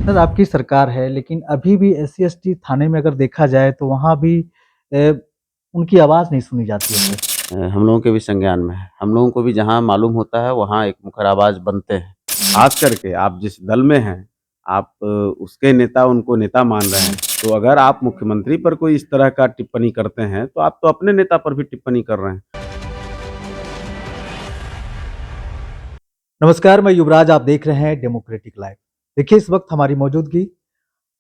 Sir आपकी सरकार है, लेकिन अभी भी एससी-एसटी थाने में अगर देखा जाए तो वहाँ भी उनकी आवाज़ नहीं सुनी जाती है सर। हम लोगों के भी संज्ञान में है। हम लोगों को भी जहाँ मालूम होता है वहाँ एक मुखर आवाज़ बनते हैं। ख़ास करके आप जिस दल में हैं, आप उसके नेता उनको नेता मान रहे हैं। तो अगर आप मुख्यमंत्री पर कोई इस तरह का टिप्पणी करते हैं, तो आप तो अपने नेता पर भी टिप्पणी कर रहे हैं। नमस्कार, मैं युवराज, आप देख रहे हैं डेमोक्रेटिक लाइव। देखिए, इस वक्त हमारी मौजूदगी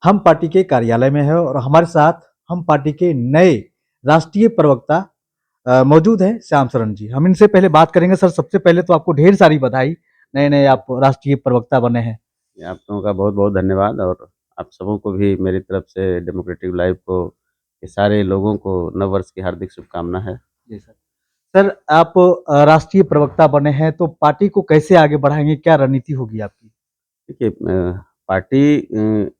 हम पार्टी के कार्यालय में है और हमारे साथ हम पार्टी के नए राष्ट्रीय प्रवक्ता मौजूद हैं, श्याम शरण जी। हम इनसे पहले बात करेंगे। सर, सबसे पहले तो आपको ढेर सारी बधाई, नए-नए आप राष्ट्रीय प्रवक्ता बने हैं। आप लोगों का बहुत-बहुत धन्यवाद और आप सबों को भी मेरी तरफ से डेमोक्रेटिक लाइव को के सारे लोगों को नववर्ष की हार्दिक शुभकामना है। जी सर। सर, आप राष्ट्रीय प्रवक्ता बने हैं, तो पार्टी को कैसे आगे बढ़ाएँगे? क्या रणनीति होगी आपकी? देखिए पार्टी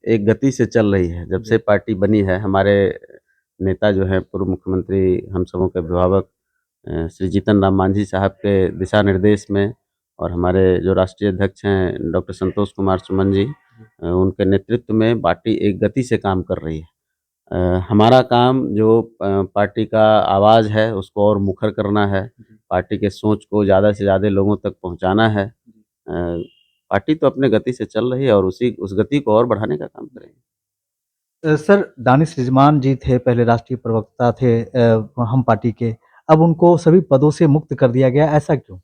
एक गति से चल रही है। जब जी। से पार्टी बनी है, हमारे नेता जो हैं पूर्व मुख्यमंत्री हम सबों के अभिभावक श्री जीतन राम मांझी साहब के दिशा निर्देश में और हमारे जो राष्ट्रीय अध्यक्ष हैं डॉक्टर संतोष कुमार सुमन जी उनके नेतृत्व में पार्टी एक गति से काम कर रही है। हमारा काम जो पार्टी का आवाज़ है उसको और मुखर करना है, पार्टी के सोच को ज़्यादा से ज़्यादा लोगों तक पहुँचाना है। पार्टी तो अपने गति से चल रही है और उस गति को और बढ़ाने का काम करेंगे। सर, दानिश रिजवान जी थे, पहले राष्ट्रीय प्रवक्ता थे हम पार्टी के। अब उनको सभी पदों से मुक्त कर दिया गया, ऐसा क्यों?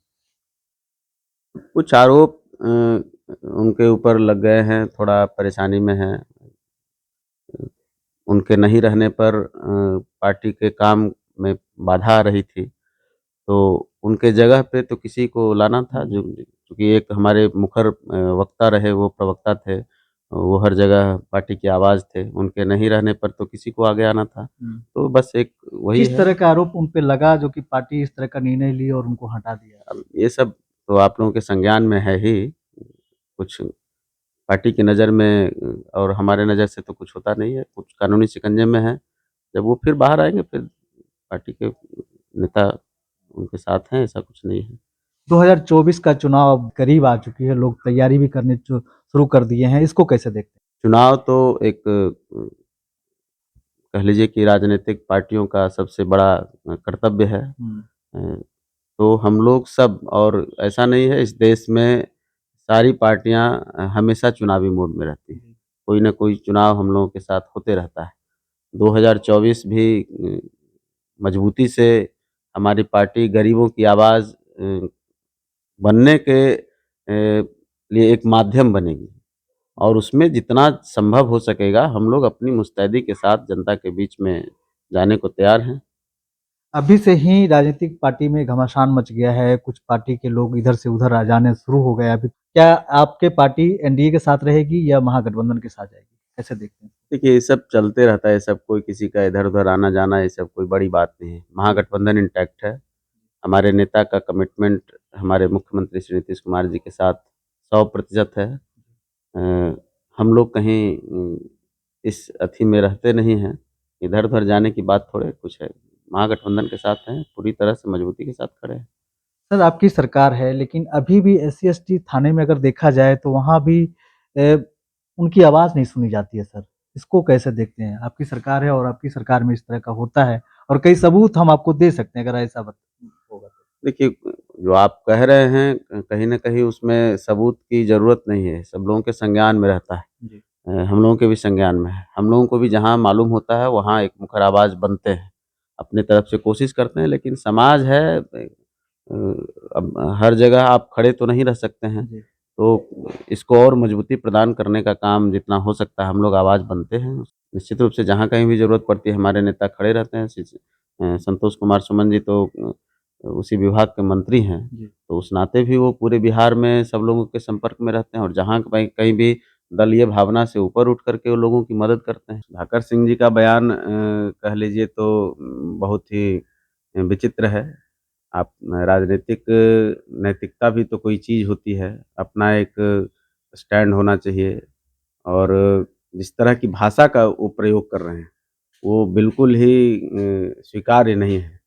कुछ आरोप उनके ऊपर लग गए हैं, थोड़ा परेशानी में हैं। उनके नहीं रहने पर पार्टी के काम में बाधा आ रही थी, तो उनके जगह पे तो किसी को लाना था जो क्योंकि एक हमारे मुखर वक्ता रहे, वो प्रवक्ता थे। वो हर जगह पार्टी की आवाज़ थे, उनके नहीं रहने पर तो किसी को आगे आना था। हुँ। तो बस एक वही किस है। तरह का आरोप उन पे लगा जो कि पार्टी इस तरह का निर्णय ली और उनको हटा दिया? अब ये सब तो आप लोगों के संज्ञान में है ही, कुछ पार्टी की नज़र में और हमारे नज़र से तो कुछ होता नहीं है, कुछ कानूनी शिकंजे में है। जब वो फिर बाहर आएँगे फिर पार्टी के नेता उनके साथ हैं, ऐसा कुछ नहीं है। 2024 का चुनाव अब करीब आ चुकी है, लोग तैयारी भी करने शुरू कर दिए हैं, इसको कैसे देखते हैं? चुनाव तो एक कह लीजिए कि राजनीतिक पार्टियों का सबसे बड़ा कर्तव्य है। हुँ। तो हम लोग सब और ऐसा नहीं है इस देश में सारी पार्टियाँ हमेशा चुनावी मोड में रहती हैं। जी। कोई न कोई चुनाव हम लोगों के साथ होते रहता है। 2024 भी मजबूती से हमारी पार्टी गरीबों की आवाज़ बनने के लिए एक माध्यम बनेगी और उसमें जितना संभव हो सकेगा हम लोग अपनी मुस्तैदी के साथ जनता के बीच में जाने को तैयार हैं। अभी से ही राजनीतिक पार्टी में घमासान मच गया है, कुछ पार्टी के लोग इधर से उधर आ जाने शुरू हो गए अभी। क्या आपके पार्टी एनडीए के साथ रहेगी या महागठबंधन के साथ जाएगी? कैसे देखते हैं? देखिए ये सब चलते रहता है, ये सब कोई किसी का इधर-उधर आना-जाना ये सब कोई बड़ी बात नहीं है। महागठबंधन इंटैक्ट है। हमारे नेता का कमिटमेंट हमारे मुख्यमंत्री श्री नीतीश कुमार जी के साथ 100% है। अ, हम लोग कहीं इस अथी में रहते नहीं हैं, इधर-उधर जाने की बात थोड़े कुछ है। महागठबंधन के साथ हैं, पूरी तरह से मजबूती के साथ खड़े हैं। सर आपकी सरकार है, लेकिन अभी भी एससी-एसटी थाने में अगर देखा जाए तो वहाँ भी उनकी आवाज़ नहीं सुनी जाती है सर। इसको कैसे देखते हैं? आपकी सरकार है और आपकी सरकार में इस तरह का होता है और कई सबूत हम आपको दे सकते हैं अगर ऐसा होगा तो। देखिए, जो आप कह रहे हैं कहीं न कहीं उसमें सबूत की ज़रूरत नहीं है, सब लोगों के संज्ञान में रहता है। जी। हम लोगों के भी संज्ञान में है। हम लोगों को भी जहाँ मालूम होता है वहाँ एक मुखर आवाज़ बनते हैं। अपनी तरफ से कोशिश करते हैं लेकिन समाज है अब हर जगह आप खड़े तो नहीं रह सकते हैं। जी। तो इसको और मजबूती प्रदान करने का काम जितना हो सकता है हम लोग आवाज़ बनते हैं। निश्चित रूप से जहाँ कहीं भी ज़रूरत पड़ती है हमारे नेता खड़े रहते हैं। संतोष कुमार सुमन जी तो उसी विभाग के मंत्री हैं। जी। तो उस नाते भी वो पूरे बिहार में सब लोगों के संपर्क में रहते हैं और जहाँ कहीं कहीं भी दलीय भावना से ऊपर उठ करके वो लोगों की मदद करते हैं। सुधाकर सिंह जी का बयान कह लीजिए तो बहुत ही विचित्र है। आप राजनीतिक नैतिकता भी तो कोई चीज़ होती है, अपना एक स्टैंड होना चाहिए और जिस तरह की भाषा का वो प्रयोग कर रहे हैं, वो बिल्कुल ही स्वीकार्य नहीं है।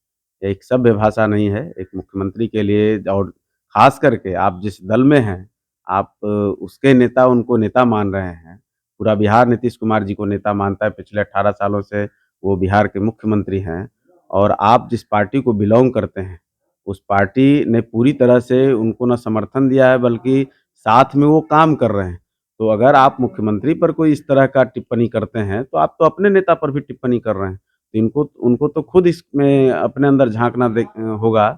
एक सभ्य भाषा नहीं है, एक मुख्यमंत्री के लिए और ख़ास करके आप जिस दल में हैं, आप उसके नेता उनको नेता मान रहे हैं, पूरा बिहार नीतीश कुमार जी को नेता मानता है। पिछले 18 सालों से वो बिहार के मुख्यमंत्री हैं और आप जिस पार्टी को बिलॉन्ग करते हैं, उस पार्टी ने पूरी तरह से उनको ना समर्थन दिया है बल्कि साथ में वो काम कर रहे हैं। तो अगर आप मुख्यमंत्री पर कोई इस तरह का टिप्पणी करते हैं, तो आप तो अपने नेता पर भी टिप्पणी कर रहे हैं। तो इनको उनको तो खुद इसमें अपने अंदर झाँकना होगा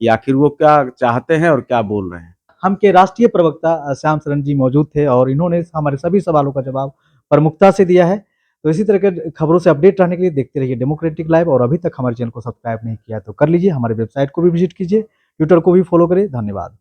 कि आखिर वो क्या चाहते हैं और क्या बोल रहे हैं। हम के राष्ट्रीय प्रवक्ता श्याम शरण जी मौजूद थे और इन्होंने हमारे सभी सवालों का जवाब प्रमुखता से दिया है। तो इसी तरह के खबरों से अपडेट रहने के लिए देखते रहिए डेमोक्रेटिक लाइव और अभी तक हमारे चैनल को सब्सक्राइब नहीं किया तो कर लीजिए, हमारे वेबसाइट को भी विजिट कीजिए, ट्विटर को भी फॉलो करिए। धन्यवाद।